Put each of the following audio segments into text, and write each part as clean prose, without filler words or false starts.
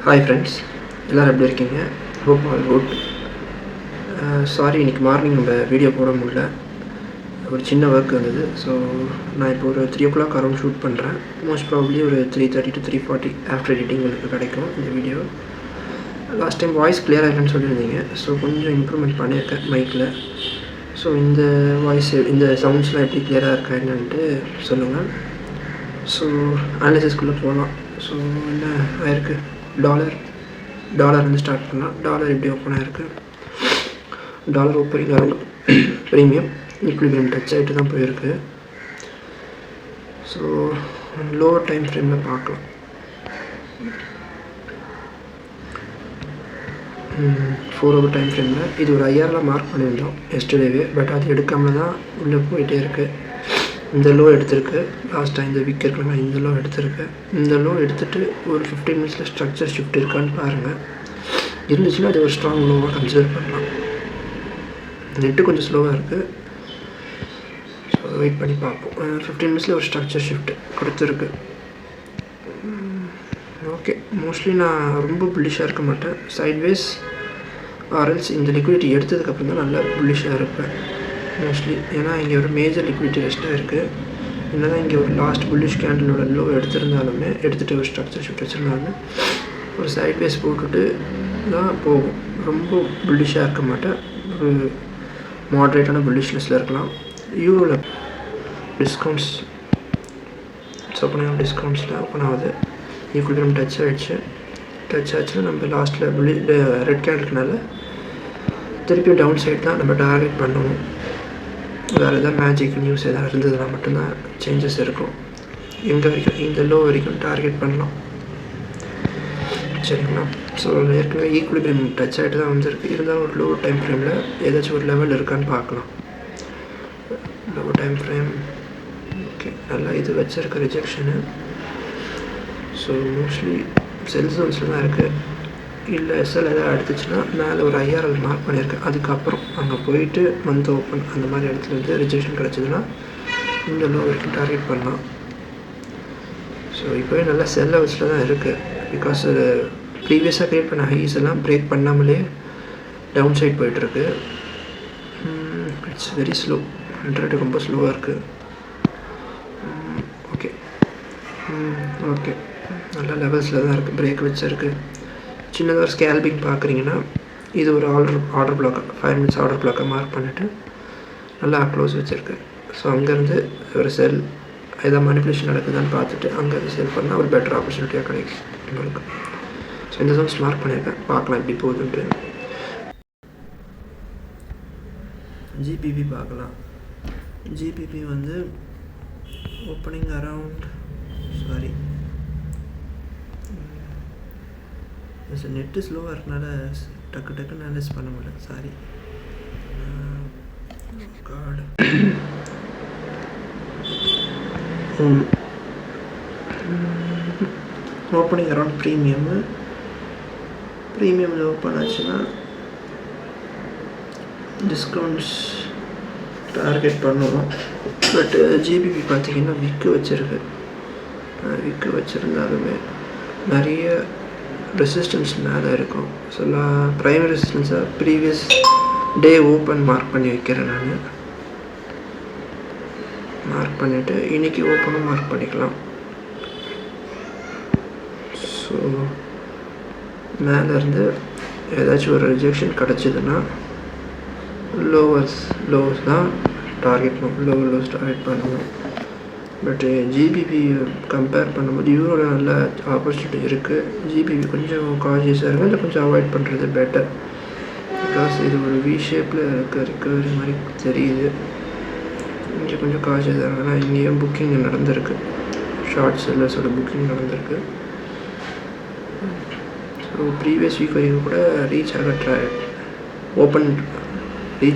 Hi friends, எல்லோரும் எப்படி இருக்கீங்க? Hope all good. சாரி, இன்றைக்கி மார்னிங் நம்ம வீடியோ போட முடியல, ஒரு சின்ன ஒர்க் இருந்தது. ஸோ நான் இப்போ ஒரு 3 o'clock அரௌண்ட் ஷூட் பண்ணுறேன். மோஸ்ட் ப்ராபப்ளி ஒரு 3:30 to 3:40 ஆஃப்டர் எடிட்டிங் உங்களுக்கு கிடைக்கும் இந்த வீடியோ. லாஸ்ட் டைம் வாய்ஸ் கிளியராக இல்லைன்னு சொல்லியிருந்தீங்க. ஸோ கொஞ்சம் இம்ப்ரூவ்மெண்ட் பண்ணியிருக்கேன் மைக்கில். ஸோ இந்த வாய்ஸ், இந்த சவுண்ட்ஸ்லாம் எப்படி கிளியராக இருக்கா என்னன்ட்டு சொல்லுங்கள். ஸோ அனாலிசிஸ்குள்ளே போகலாம். ஸோ என்ன ஆயிருக்கு? டாலர் வந்து ஸ்டார்ட் பண்ணலாம். டாலர் எப்படி ஓப்பன் ஆகிருக்கு? Dollar opening around premium equilibrium touch ஆகிட்டு தான் போயிருக்கு. ஸோ லோவர் டைம் ஃப்ரேமில் பார்க்கலாம். 4 hour டைம் ஃப்ரேமில் இது ஒரு 5000 மார்க் பண்ணியிருந்தோம் எஸ்டர்டேவே. பட் அது எடுக்காமல் தான் உள்ளே போயிட்டே இருக்குது. இந்த லோ எடுத்திருக்கு லாஸ்ட்டாக, இந்த வீக் இருக்குங்க. இந்த லோ எடுத்திருக்கு. இந்த லோ எடுத்துகிட்டு ஒரு 15 minutes ஸ்ட்ரக்சர் ஷிஃப்ட் இருக்கான்னு பாருங்கள். இருந்துச்சுன்னா அது ஒரு ஸ்ட்ராங் லோவாக கன்சிடர் பண்ணலாம். நெட்டு கொஞ்சம் ஸ்லோவாக இருக்குது. ஸோ வெயிட் பண்ணி பார்ப்போம். 15 minutes ஒரு ஸ்ட்ரக்சர் ஷிஃப்ட் கொடுத்துருக்கு. ஓகே, மோஸ்ட்லி நான் ரொம்ப புல்லிஷாக இருக்க மாட்டேன். சைட்வேஸ் ஆர்எல்ஸ் இந்த லிக்விடிட்டி எடுத்ததுக்கப்புறம் தான் நல்லா புல்லிஷாக இருப்பேன் மோஸ்ட்லி. ஏன்னா இங்கே ஒரு மேஜர் லிக்விடிட்டி ரெஸ்ட்டாக இருக்குது. என்ன தான் இங்கே ஒரு லாஸ்ட் புல்லிஷ் கேண்டலோட லோ எடுத்துகிட்டு ஒரு ஸ்ட்ரக்சர் ஷிஃப்ட் வச்சுருந்தாலுமே ஒரு சைட்வேஸ் போட்டுட்டு தான் போகும். ரொம்ப புல்லிஷாக இருக்க மாட்டேன். ஒரு மாட்ரேட்டான புல்லிஷ்னஸில் இருக்கலாம். யூரோவில் டிஸ்கவுண்ட்ஸ் டிஸ்கவுண்ட்ஸில் ஓப்பன் ஆகுது. ஈக்குலிபிரியம் டச் ஆச்சுன்னா நம்ம லாஸ்ட்டில் ரெட் கேண்டலுக்குனால திருப்பியும் டவுன் சைட் தான் நம்ம டார்கெட் பண்ணுவோம். வேறு எதாவது மேஜிக் நியூஸ் எதாவது இருந்ததுன்னா மட்டும்தான் சேஞ்சஸ் இருக்கும். எங்கே வரைக்கும்? இந்த லோ வரைக்கும் டார்கெட் பண்ணலாம். சரிங்களா? ஸோ ஏற்கனவே ஈக்குலிபிரியம் டச் ஆகிட்டு தான் வந்துருக்கு. இருந்தாலும் ஒரு லோ டைம் ஃப்ரேமில் ஏதாச்சும் ஒரு லெவல் இருக்கான்னு பார்க்கலாம். லோ டைம் ஃப்ரேம் ஓகே, நல்லா இது வச்சுருக்க ரிஜெக்ஷனு. ஸோ மோஸ்ட்லி செல் ஜோன்ஸில் தான் இருக்குது. இல்லை எஸ்எல் எதாவது எடுத்துச்சுன்னா மேலே ஒரு 5000 மார்க் பண்ணியிருக்கேன். அதுக்கப்புறம் அங்கே போயிட்டு மந்த் ஓப்பன் அந்த மாதிரி இடத்துல இருந்து ரிஜெக்ஷன் கிடச்சிதுன்னா இந்த லோ வரைக்கும் டார்கெட் பண்ணலாம். ஸோ இப்போவே நல்லா செல் லெவல்ஸில் தான் இருக்குது. பிகாஸ் ப்ரீவியஸாக க்ரியேட் பண்ண ஹைஸ் எல்லாம் பிரேக் பண்ணாமலே டவுன் சைட் போயிட்டுருக்கு. It's very slow. இன்டர்நெட் ரொம்ப ஸ்லோவாக இருக்குது. ஓகே நல்லா லெவல்ஸில் தான் இருக்குது. பிரேக் வச்சுருக்கு. சின்னதாக ஒரு ஸ்கேல்பிங் பார்க்குறீங்கன்னா இது ஒரு ஆர்டர் பிளாக்காக 5 minutes ஆர்டர் பிளாக்காக மார்க் பண்ணிவிட்டு நல்லா க்ளோஸ் வச்சுருக்கு. ஸோ அங்கேருந்து ஒரு செல் எதாவது மேனிப்புலேஷன் நடக்குதான்னு பார்த்துட்டு அங்கேருந்து செல் பண்ணால் ஒரு பெட்டர் ஆப்பர்ச்சுனிட்டியாக கிடைக்கும் உங்களுக்கு. ஸோ இந்த ஜோன்ஸ் மார்க் பண்ணியிருக்கேன். பார்க்கலாம் எப்படி போகுதுன்ட்டு. ஜிபிபி பார்க்கலாம். ஜிபிபி வந்து ஓப்பனிங் அரவுண்ட் நெட்டு ஸ்லோவாக இருக்கனால டக்குன்னு அனலைஸ் பண்ண முடியல. சாரி. கார்டு ஓப்பனிங் அரவுண்ட் ப்ரீமியமில் ஓப்பன் ஆச்சுன்னா டிஸ்கவுண்ட்ஸ் டார்கெட் பண்ணுவோம். பட் ஜிபிபி பார்த்திங்கன்னா விக்கு வச்சுருந்தாலுமே நிறைய ரெசிஸ்டன்ஸ் மேலே இருக்கும். ஸோ ப்ரைமரி ரெசிஸ்டன்ஸாக ப்ரீவியஸ் டே ஓப்பன் மார்க் பண்ணி வைக்கிறேன். நான் மார்க் பண்ணிவிட்டு இன்றைக்கி ஓப்பனும் மார்க் பண்ணிக்கலாம். ஸோ மேலேருந்து ஏதாச்சும் ஒரு ரிஜெக்ஷன் கிடச்சிதுன்னா லோஸ் தான் டார்கெட் பண்ணணும். பட் ஜிபிபி கம்பேர் பண்ணும்போது யூரோவில் நல்ல ஆப்பர்ச்சுனிட்டி இருக்குது. ஜிபிபி கொஞ்சம் காஷியஸாக இருக்குது. இல்லை கொஞ்சம் அவாய்ட் பண்ணுறது பெட்டர். பிகாஸ் இது ஒரு வி ஷேப்பில் இருக்க ரிக்கவரி மாதிரி தெரியுது. இங்கே கொஞ்சம் காஷியஸாக இருக்குன்னா இங்கேயும் புக்கிங் நடந்திருக்கு. ஷார்ட் செல்லர்ஸோட புக்கிங் நடந்திருக்கு. ஸோ ப்ரீவியஸ் வீக் வரைக்கும் கூட ரீச்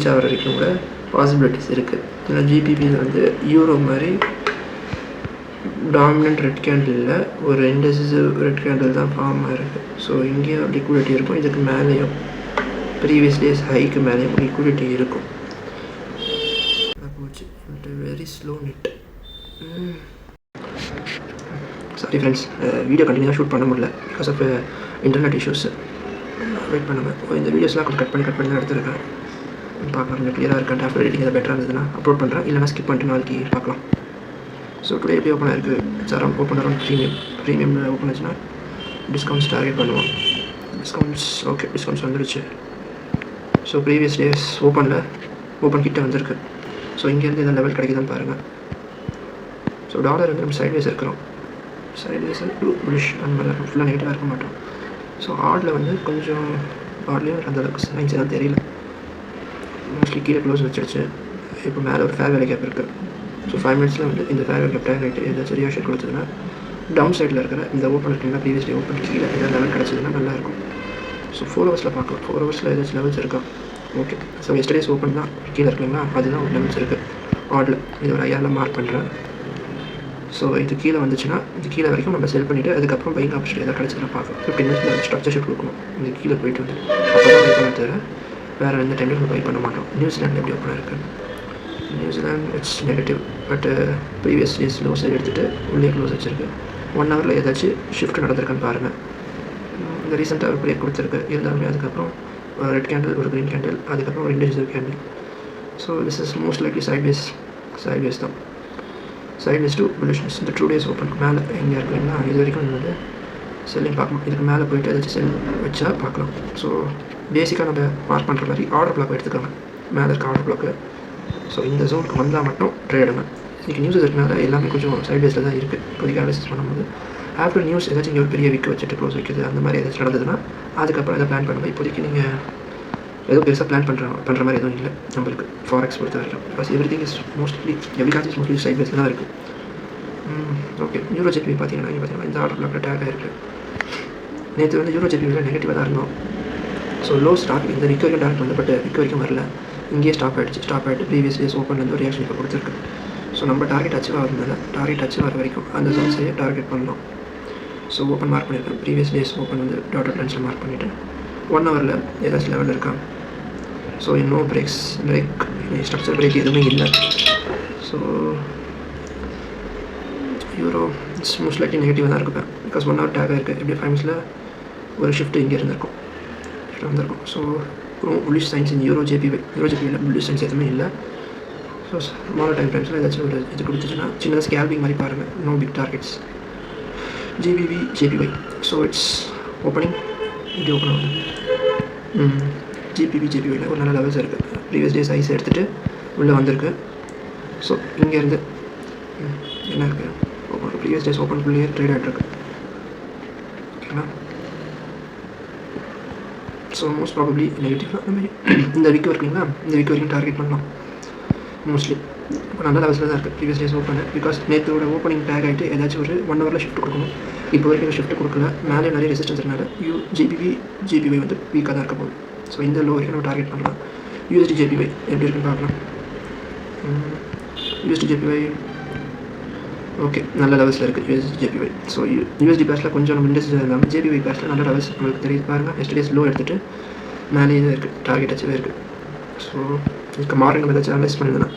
ஆகிற வரைக்கும் கூட பாசிபிலிட்டிஸ் இருக்குது. ஏன்னா ஜிபிபியில் வந்து யூரோ மாதிரி டாமினன்ட் ரெட் கேண்டில் இல்லை, ஒரு இன்டெசிசிவ் ரெட் கேண்டில் தான் ஃபார்ம் ஆகிருக்கு. ஸோ இங்கேயும் லிக்விடிட்டி இருக்கும். இதுக்கு மேலேயும் ப்ரீவியஸ் டேஸ் ஹைக்கு மேலேயும் லிக்விடிட்டி இருக்கும். போச்சு. Very slow net. Sorry friends, video கண்டினியூவாக ஷூட் பண்ண முடியல because of internet issues. Wait பண்ணுங்கள். இந்த வீடியோஸ்லாம் கொஞ்சம் கட் பண்ணி தான் எடுத்துருக்கேன். பார்க்கலாம் கொஞ்சம் க்ளியராக இருக்கான்ட்டு. ஆஃப்டர் எடிட்டிங் எதாவது பெட்டராக இருந்ததுன்னா அப்லோட் பண்ணுறேன், இல்லைனா ஸ்கிப் பண்ணிட்டு நாளைக்கு பார்க்கலாம். ஸோ டுடே எப்படி ஓப்பன் ஆயிருக்கு? இட்ஸ் அரௌண்ட் ஓப்பன் அரௌண்ட் ப்ரீமியமில் ஓப்பன் ஆச்சுன்னா டிஸ்கவுண்ட்ஸ் டார்கெட் பண்ணுவோம். டிஸ்கவுண்ட்ஸ் வந்துடுச்சு. ஸோ ப்ரீவியஸ் டேஸ் ஓப்பன் கிட்ட வந்திருக்கு. ஸோ இங்கேருந்து எதாவது லெவல் கிடைக்குதான்னு பாருங்கள். ஸோ டாலர் வந்து நம்ம சைட்வேஸ் இருக்கிறோம். சைட்வேஸ் புலிஷ் அந்த மாதிரி இருக்கும், ஃபுல்லாக நெகட்டிவாக இருக்க மாட்டோம். ஸோ ஆடில் வந்து கொஞ்சம் ஆட்லேயும் அந்தளவுக்கு சயின்ஸ் எதாவது தெரியல. மோஸ்ட்லி கீழே க்ளோஸ் வச்சிடுச்சு. இப்போ மேலே ஒரு ஃபேர் வேலை கேப் இருக்குது. ஸோ 5 மினிட்ஸில் வந்து இந்த ஃபேர் வேலை கேப் டைம் ஏதாச்சும் ரியாக்ஷன் கொடுத்ததுன்னா டவுன் சைடில் இருக்கிற இந்த ஓப்பன் இருக்குங்களா, ப்ரீவியஸ் டே ஓப்பன் கீழே ஏதாவது லெவல் கிடச்சதுன்னா நல்லாயிருக்கும். ஸோ 4 ஹவர்ஸில் பார்க்கலாம். 4 ஹவர்ஸில் ஏதாச்சும் லெவல்ஸ் இருக்கா? ஓகே. ஸோ எஸ்டர்டேஸ் ஓப்பன் தான் கீழே இருக்குங்களா, அதுதான் ஒரு லெவல்ஸ் இருக்குது ஆடில். இது ஒரு ஐயாவில் மார்க் பண்ணுறேன். ஸோ இது கீழே வந்துச்சுன்னா இது கீழே வரைக்கும் நம்ம செல் பண்ணிவிட்டு அதுக்கப்புறம் பைக் ஆப்பர்ச்சுனிட்டி எதாவது கிடச்சதுன்னா பார்க்கலாம். 15 மினிட்ஸில் ஸ்ட்ரக்சர் ஷிஃப்ட் கொடுக்கணும். இது கீழே போயிட்டு வந்து அப்போ தான் பை பண்ண தவிர வேறு எந்த டைமில் நம்ம பை பண்ண மாட்டோம். நியூசிலாண்டில் எப்படி ஓப்பனாக இருக்குது? New Zealand it's negative. But previous days low side எடுத்துகிட்டு உள்ளே க்ளோஸ் வச்சுருக்கு. 1 ஹவரில் ஏதாச்சும் ஷிஃப்ட் நடந்திருக்கான்னு பாருங்கள். இந்த ரீசெண்டாக ஒரு பிரேக் கொடுத்துருக்கு. இருந்தாலுமே அதுக்கப்புறம் ரெட் கேண்டில், ஒரு க்ரீன் கேண்டில், அதுக்கப்புறம் ஒரு individual candle. So this is most likely sideways தான். சைட்வேஸ் டு புல்லிஷ்னஸ். இந்த 2 டேஸ் ஓப்பன் மேலே எங்கே இருக்குன்னா இது வரைக்கும் வந்து செல்லிங் பார்க்கணும். இதுக்கு மேலே போய்ட்டு ஏதாச்சும் செல் வச்சா பார்க்கலாம். ஸோ பேசிக்காக நம்ம மார்க் பண்ணுற மாதிரி ஆர்டர் பிளாக் எடுத்துக்கோங்க. மேலே இருக்க ஆர்டர் பிளாக்கு. ஸோ இந்த ஜோனுக்கு வந்தால் மட்டும் ட்ரேட் எடுங்க. இன்றைக்கி நியூஸ் இருக்கனால எல்லாமே கொஞ்சம் சைட்வேஸில் தான் இருக்குது. இப்போதைக்கு அனாலிசிஸ் பண்ணும்போது ஆஃப்டர் நியூஸ் ஏதாச்சும் இங்கே ஒரு பெரிய விக்கு வச்சுட்டு க்ளோஸ் வைக்கிறது அந்த மாதிரி ஏதாச்சும் நடந்ததுன்னா அதுக்கப்புறம் எதாவது பிளான் பண்ணுங்கள். இப்போதைக்கு நீங்கள் ஏதோ பெருசாக பிளான் பண்ணுற மாதிரி எதுவும் இல்லை நம்மளுக்கு ஃபாரெக்ஸ் பொறுத்த வரைக்கும். Because everything is mostly mostly சைட்வேஸில் தான் இருக்குது. ஓகே. யூரோ ஜெட்பி பார்த்தீங்கன்னா இந்த ஆர்டர் பிளாக்ல டேக் ஆகிருக்கு. நேற்று வந்து யூரோ ஜெட்பியில் நெகட்டிவாக தான் இருந்தோம். ஸோ லோ ஸ்டாக் இந்த விக்கு வரைக்கும் டேரக்ட் வந்து பட் விக்கு வரைக்கும் வரல. இங்கேயே ஸ்டாப் ஆகிட்டு ப்ரீவியஸ் டேஸ் ஓப்பன்லேருந்து ஒரு ரியாக்ஷன் இப்போ கொடுத்துருக்கு. ஸோ நம்ம டார்கெட் அச்சீவ் ஆகுறதுனால டார்கெட் அச்சீவ் ஆகிற வரைக்கும் அந்த ஜோன்ஸையே டார்கெட் பண்ணலாம். ஸோ ஓப்பன் மார்க் பண்ணியிருக்கேன். ப்ரீவியஸ் டேஸ் ஓப்பன் வந்து டாட்டர் லைன்ஸில் மார்க் பண்ணிவிட்டு 1 ஹவரில் ஏதாச்சும் லெவலில் இருக்காங்க. ஸோ இன்னும் பிரேக் ஸ்ட்ரக்சர் பிரேக் எதுவுமே இல்லை. So euro it's most likely நெகட்டிவாக தான் இருப்பேன். பிகாஸ் 1 ஹவர் டேக்காக இருக்குது. எப்படி 5 மினிட்ஸில் ஒரு ஷிஃப்ட் இங்கே இருந்திருக்கும். ஸோ புல்லிஷ் சைன்ஸ் இன் யூரோ ஜேபியில் புல்லிஷ் சைன்ஸ் எதுவுமே இல்லை. ஸோ ஸ்மாலர் டைம் ஃப்ரேம்ஸில் ஏதாச்சும் ஒரு இது கொடுத்துச்சுன்னா சின்னதாக ஸ்கேல்பிங் மாதிரி பாருங்கள். No big targets. JPY. So it's opening இப்படி ஓப்பன் ஆகுது. ஜேபிஒயில் ஒரு நல்ல லெவல்ஸ் இருக்குது. ப்ரீவியஸ் டேஸ் ஐஸ் எடுத்துகிட்டு உள்ளே வந்திருக்கு. ஸோ இங்கேருந்து என்ன இருக்குது? ஓப்பன் ப்ரீவியஸ் டேஸ் ஓப்பனுக்குள்ளேயே ட்ரேட் ஆகிட்ருக்கு. ஓகேங்களா? ஸோ மோஸ்ட் ப்ராபப்ளி நெகட்டிவாக நம்ம இந்த வீக் இருக்குங்களா, இந்த வீக் வரைக்கும் டார்கெட் பண்ணலாம் மோஸ்ட்லி. இப்போ நல்ல லெவல்ஸில் தான் இருக்குது ப்ரீவியஸ் டேஸ் ஓப்பன். பிகாஸ் நேற்றோட ஓப்பனிங் டேக் ஆகிட்டு ஏதாச்சும் ஒரு 1 ஹவரில் ஷிஃப்ட் கொடுக்கணும். இப்போ வரைக்கும் ஷிஃப்ட் கொடுக்கல. மேலே நிறைய ரெசிஸ்டன்ஸ் இருக்கனால ஜேபிஒய் வந்து வீக்காக தான் இருக்க போகுது. ஸோ இந்த லோ வரைக்கும் நம்ம டார்கெட் பண்ணலாம். யூஎஸ்டி ஜேபிஒய் எப்படி இருக்குன்னு பார்க்கலாம். யூஎஸ்டி ஜேபிஒய் ஓகே நல்ல லெவல்ஸில் இருக்குது யூஎஸ்டி ஜேபிஒய். ஸோ யூஎஸ்டி பேஸில் கொஞ்சம் நம்ம இண்டஸ்ட்ரி இல்லாமல் ஜேபிஒய் பேஸில் நல்ல லெவல்ஸ் உங்களுக்கு தெரியுது பாருங்கள். எஸ்டர்டேஸ் லோ எடுத்துகிட்டு மேலே தான் இருக்குது, டார்கெட் அச்சீவ் இருக்குது. ஸோ இதுக்கு மார்னிங் நம்ம ஏதாச்சும் அனலைஸ் பண்ணியிருந்தேன்னா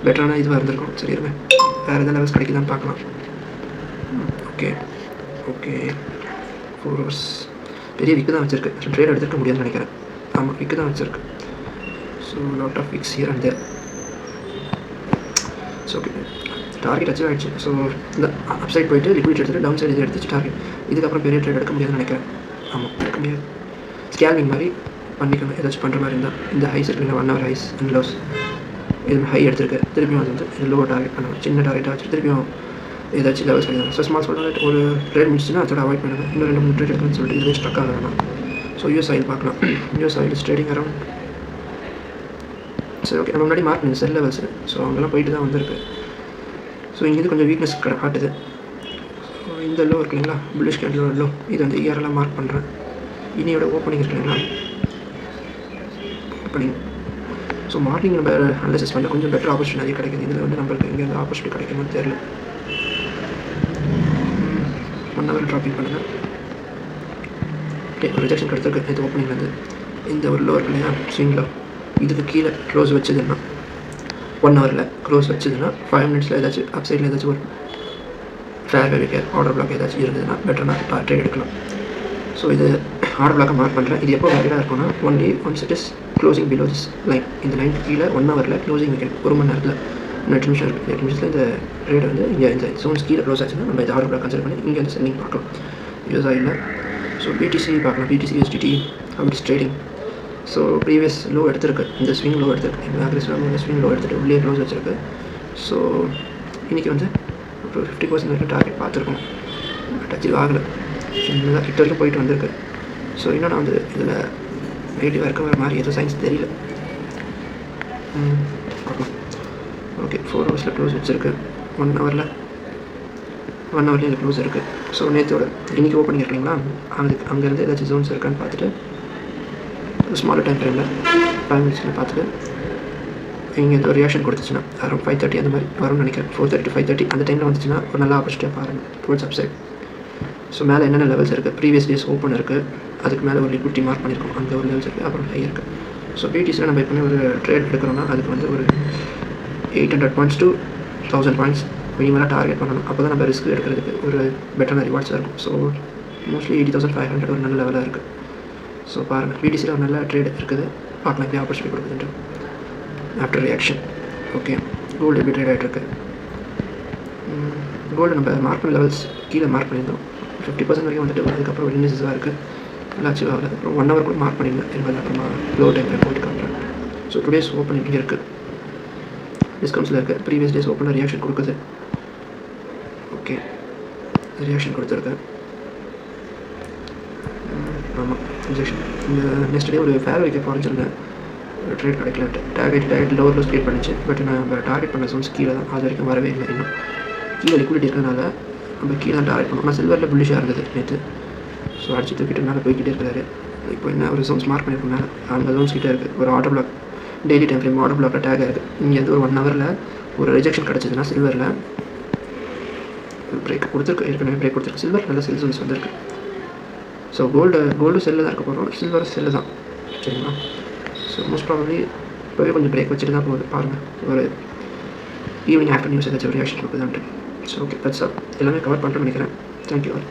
பெட்டரான இதுவாக இருந்திருக்கும். சரி இருங்க, வேறு எதாவது லெவல்ஸ் கிடைக்குதான்னு பார்க்கலாம். ஓகே 4 ஹவர்ஸ் பெரிய விக்கு தான் வச்சுருக்கு. ட்ரேட் எடுத்துக்க முடியாதுன்னு நினைக்கிறேன். ஆமாம் விக்கு தான் வச்சுருக்கு. So lot of wicks here and there. So okay target achieve ஆகிடுச்சு. ஸோ இந்த அப் சைட் போய்ட்டு லிக்விட் எடுத்துகிட்டு டவுன் சைடு எடுத்துச்சு டார்கெட். இதுக்கப்புறம் பெரிய ட்ரேட் எடுக்க முடியாதுன்னு நினைக்கிறேன். ஆமாம் எடுக்க முடியாது. ஸ்கேல்விங் மாதிரி பண்ணிக்கணும் ஏதாச்சும் பண்ணுற மாதிரி இருந்தால். இந்த ஹைஸ் இருக்குங்க 1 ஹவர் ஹைஸ் அண்ட் லோஸ் இது ஹை எடுத்துருக்கு. திருப்பியும் அது வந்து இது லோ டார்கெட் பண்ணுவேன். சின்ன டார்கெட்டாக வச்சு திருப்பியும் ஏதாச்சும் லெவல்ஸ் கிடையாது. ஸோ ஸ்மால் ஸ்மால் ஒரு ட்ரேட் முடிச்சுன்னா அதோட அவாய்ட் பண்ணுங்கள். இன்னும் 2-3 ட்ரேட் இருக்குன்னு சொல்லிட்டு இதுவே ஸ்ட்ரக் ஆக வேணாம். ஸோ யூஎஸ் ஆயில் பார்க்கலாம். US oil is trading around. சரி ஓகே நம்ம முன்னாடி மார்க் பண்ணி செல் லெவல்ஸ். ஸோ அங்கெல்லாம் போயிட்டு தான் வந்திருக்கு. ஸோ இங்கேருந்து கொஞ்சம் வீக்னஸ் காட்டுது. ஸோ இந்த லோ இருக்கு இல்லைங்களா, புல்லிஷ் கேண்டில் லோ, இது வந்து இயரெல்லாம் மார்க் பண்ணுறேன். இனியோட ஓப்பனிங் இருக்கு இல்லைங்களா, ஓப்பனிங். ஸோ மார்னிங் நம்ம அனலைசிஸ் பண்ண கொஞ்சம் பெட்டர் ஆப்பர்ச்சுனிட்டி நிறைய கிடைக்குது. இதில் வந்து நம்மளுக்கு இங்கே அந்த ஆப்பர்ச்சுனிட்டி கிடைக்குமான்னு தெரியல. 1 ஹவர் ட்ராப்பிங் பண்ணுங்கள். ஓகே ஒரு ரிஜெக்ஷன் கிடைச்சிருக்கு இது ஓப்பனிங்லேருந்து. இந்த ஒரு லோ இருக்கு இல்லையா ஸ்விங் லோ, இதுக்கு கீழே க்ளோஸ் வச்சதுன்னா 1 ஹவரில் க்ளோஸ் வச்சதுன்னா 5 மினிட்ஸில் ஏதாச்சும் அப் சைடில் ஏதாச்சும் ஒரு ஃபேர் வேல்யூ ஆர்டர் பிளாக் ஏதாச்சும் இருந்ததுன்னா பெட்டர்னா ட்ரேட் எடுக்கலாம். ஸோ இது ஆர்டர் பிளாக்கை மார்க் பண்ணுறேன். இது எப்போ வேலிடாக இருக்கும்னா only once it is closing below this line. இந்த லைன் கீழே 1 ஹவரில் க்ளோசிங் வீக்கெண்ட் 1 மணி நேரத்தில் 8 நிமிஷம் இருக்குது. 8 நிமிஷத்தில் இந்த ரேட் வந்து இங்கே இந்த ஜோன்ஸ் கீழே க்ளோஸ் ஆச்சுன்னா நம்ம இந்த ஆர்டர் பிளாக் கன்சிடர் பண்ணி இங்கே வந்து செல்லிங் பார்க்கலாம். யூஸ் ஆகிடல. ஸோ பிடிசி பார்க்கலாம். பிடிசி USDT அப்படி ட்ரேடிங். ஸோ ப்ரீவியஸ் லோ எடுத்திருக்கு, இந்த ஸ்விங் லோ எடுத்திருக்கு. இப்போ அக்ரெசிவாக இந்த ஸ்விங் லோ எடுத்துகிட்டு உள்ளே க்ளோஸ் வச்சிருக்கு. ஸோ இன்றைக்கி வந்து ஒரு 50% வரைக்கும் டார்கெட் பார்த்துருக்கோம். டச்சில் ஆகலை, சின்னதாக கிட்ட வரைக்கும் போயிட்டு வந்திருக்கு. ஸோ இன்னும் வந்து இதில் நெகட்டிவாக இருக்க மாதிரி எதுவும் சைன்ஸ் தெரியல. பார்க்கலாம். ஓகே, 4 ஹவர்ஸில் க்ளோஸ் வச்சுருக்கு. 1 ஹவர்லேயும் இந்த க்ளோஸ் இருக்குது. ஸோ நேற்றோட இன்றைக்கி ஓப்பனிங் இருக்குங்களா, அங்கேருந்து ஏதாச்சும் ஜோன்ஸ் இருக்கான்னு பார்த்துட்டு ஸ்மாலர் டைம் ஃப்ரேமில் 5 மினிட்ஸில் பார்த்துட்டு இங்கே இந்த ஒரு ரியாக்ஷன் கொடுத்துச்சுன்னா அரௌண்ட் 5:30 அந்த மாதிரி வரும்னு நினைக்கிறேன். 4:30 to 5:30 அந்த டைமில் வந்துச்சுன்னா ஒரு நல்ல ஆப்பர்ச்சுனிட்டியாக பாருங்கள் டுவர்ட்ஸ் அப்சைட். ஸோ மேலே என்னென்ன லெவல்ஸ் இருக்குது, ப்ரீவியஸ் டேஸ் ஓப்பன் இருக்குது, அதுக்கு மேலே ஒரு லிக்விடிட்டி மார்க் பண்ணியிருக்கோம், அந்த ஒரு லெவல்ஸ் இருக்குது, அப்புறம் ஹை இருக்குது. ஸோ பிடிசியில் நம்ம எப்பவுமே ஒரு ட்ரேட் எடுக்கிறோன்னா அதுக்கு வந்து ஒரு 800 பாயிண்ட்ஸ் to 1000 பாயிண்ட்ஸ் மினிமலாக டார்கெட் பண்ணணும். அப்போ தான் நம்ம ரிஸ்க் எடுக்கிறதுக்கு ஒரு பெட்டரான ரிவார்ட்ஸாக இருக்கும். ஸோ மோஸ்ட்லி 80,500 ஒரு நல்ல லெவலாக இருக்குது. ஸோ பாருங்கள், பிடிசியில் ஒரு நல்ல ட்ரேட் இருக்குது, பார்க்கலாம் எப்படி ஆப்பர்ச்சுனிட்டி கொடுக்குதுன்ட்டு. ஆஃப்டர் ரியாக்ஷன் ஓகே, கோல்டு எப்படி ட்ரேட் ஆகிட்டுருக்கு. கோல்டு நம்ம மார்க் பண்ண லெவல்ஸ் கீழே மார்க் பண்ணியிருந்தோம். 50% வரைக்கும் வந்துட்டு அதுக்கப்புறம் இன்வெஸ்டாக இருக்குது, நல்லா அச்சீவ் ஆகலை. அப்புறம் 1 ஹவர் கூட மார்க் பண்ணியிருந்தேன். இருபது அப்புறமா லோ டைமில் போயிட்டு காட்டுறேன். ஸோ டுடேஸ் ஓப்பன் இங்கே இருக்குது, டிஸ்கவுண்ட்ஸில் இருக்குது. ப்ரீவியஸ் டேஸ் ஓப்பனில் ரியாக்ஷன் கொடுக்குது. ஓகே, ரியாக்ஷன் கொடுத்துருக்கேன். ஆமாம், ரிஜெக்ஷன். இந்த நெக்ஸ்ட் டே ஒரு ஃபேர் வைக்க குறைஞ்சிருந்தேன், ட்ரேட் கிடைக்கலன்ட்டு. டார்கெட் லோவர் க்ளோஸ் க்ரியேட் பண்ணிச்சு. பட் நம்ம டார்கெட் பண்ண சோன்ஸ் கீழே தான், அது வரைக்கும் வரவே இல்லை. இன்னும் கீழே லிக்விடிட்டி இருக்கிறதுனால நம்ம கீழே தான் டார்கெட் பண்ணோம். ஆனால் சில்வரில் புல்லிஷாக இருந்தது நேற்று. ஸோ அடிச்சு தூக்கிட்டு மேலே போய்கிட்டே இருக்கிறாரு. இப்போ என்ன ஒரு ஜோன்ஸ் மார்க் பண்ணியிருக்கோம் மேலே, அந்த ஜோன்ஸ் கிட்டே இருக்குது. ஒரு order black daily time frame order பிளாக்கில் டேக் இருக்குது. இங்கே வந்து ஒரு 1 ஹவரில் ஒரு ரிஜெக்ஷன் கிடச்சிதுன்னா சில்வரில் பிரேக் கொடுத்துருக்கு, ஏற்கனவே பிரேக் கொடுத்துருக்கு. சில்வர் நல்ல செல் ஜோன்ஸ் வந்திருக்கு. ஸோ கோல்டு செல்லில் தான் இருக்க போகிறோம், சில்வர் செல்லு தான், சரிங்களா. ஸோ மோஸ்ட் ப்ராபப்ளி இப்போவே கொஞ்சம் பிரேக் வச்சுட்டு தான் போகுது. பாருங்கள், ஒரு ஈவினிங் ஆஃப்டர் நியூஸ் ஏதாச்சும் ரியாக்ஷன் கொடுக்குதான்ட்டு. So okay, that's all. எல்லாமே கவர் பண்ணுறேன்னு நினைக்கிறேன். Thank you all.